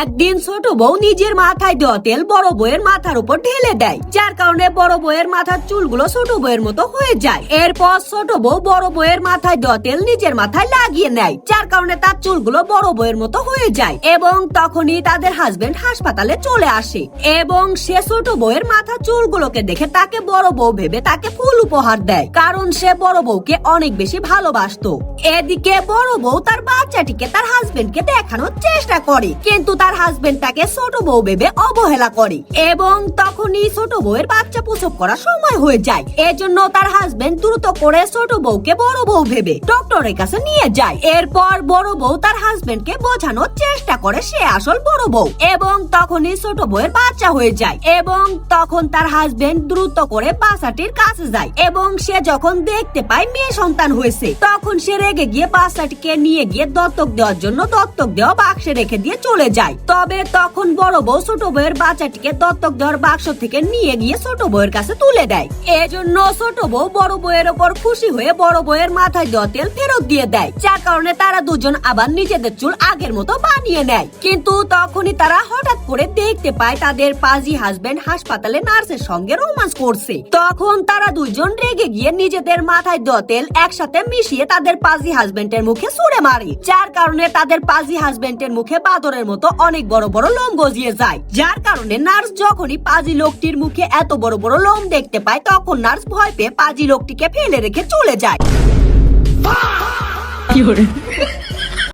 একদিন ছোট বউ নিজের মাথায় দেওয়া তেল বড় বউয়ের মাথার উপর ঢেলে দেয়, যার কারণে বড় বউয়ের মাথার চুলগুলো ছোট বউয়ের মতো হয়ে যায়। এরপর ছোট বউ বড় বউয়ের মাথায় দেওয়া তেল নিজের মাথায় লাগিয়ে নেয়, যার কারণে তার চুলগুলো বড় বউয়ের মতো হয়ে যায়। এবং তখনই তাদের হাজবেন্ড হাসপাতালে চলে আসে এবং সে ছোট বউয়ের মাথার চুলগুলোকে দেখে তাকে বড় বউ ভেবে তাকে ফুল উপহার দেয়, কারণ সে বড় বউকে অনেক বেশি ভালোবাসতো। এদিকে বড় বউ তার বাচ্চাটিকে তার হাজবেন্ডকে দেখানোর চেষ্টা করে, কিন্তু তার হাজবেন্ড তাকে ছোট বউ ভেবে অবহেলা করে এবং তখনই ছোট বউয়ের বাচ্চা প্রসব করার সময় হয়ে যায়। এজন্য তার হাজবেন্ড দ্রুত করে ছোট বউকে বড় বউ ভেবে ডক্টরের কাছে নিয়ে যায়। এরপর বড় বউ তার হাজবেন্ডকে বোঝানোর চেষ্টা করে সে আসল বড় বউ, এবং তখনই ছোট বউয়ের বাচ্চা হয়ে যায়। এবং তখন তার হাজবেন্ড দ্রুত করে বাচ্চাটির কাছে যায় এবং সে যখন দেখতে পায় মেয়ে সন্তান হয়েছে, তখন সে রেগে গিয়ে বাচ্চাটিকে নিয়ে গিয়ে দত্তক দেওয়ার জন্য দত্তক দেওয়া বাক্সে রেখে দিয়ে চলে যায়। তবে তখন বড় বউ ছোট বউয়ের বাচ্চাটিকে দত্তক দেওয়ার বাক্স থেকে নিয়ে গিয়ে ছোট বউয়ের কাছে তুলে দেয়। এজন্য ছোট বউ বড় বউয়ের ওপর খুশি হয়ে বড় বউয়ের মাথায় দেওয়া তেল ফেরত দিয়ে দেয়, যার কারণে তারা দুজন আবার নিজেদের চুল আগের মতো বানিয়ে নেয়। কিন্তু তখনই তারা হঠাৎ করে দেখতে পায় তাদের পাজি হাজবেন্ড হাসপাতালে নার্সের সঙ্গে রোমান্স করছে। তখন তারা দুজন রেগে গিয়ে নিজেদের মাথায় দেওয়া তেল একসাথে মিশিয়ে তাদের পাজি হাজবেন্ডের মুখে ছুঁড়ে মারে, যার কারণে তাদের পাজি হাজবেন্ডের মুখে বাদরের মতো অনেক বড় বড় লোম গজিয়ে যায়। যার কারণে নার্স যখনই পাজি লোকটির মুখে এত বড় বড় লোম দেখতে পায়, তখন নার্স ভয় পেয়ে পাজি লোকটিকে ফেলে রেখে চলে যায়।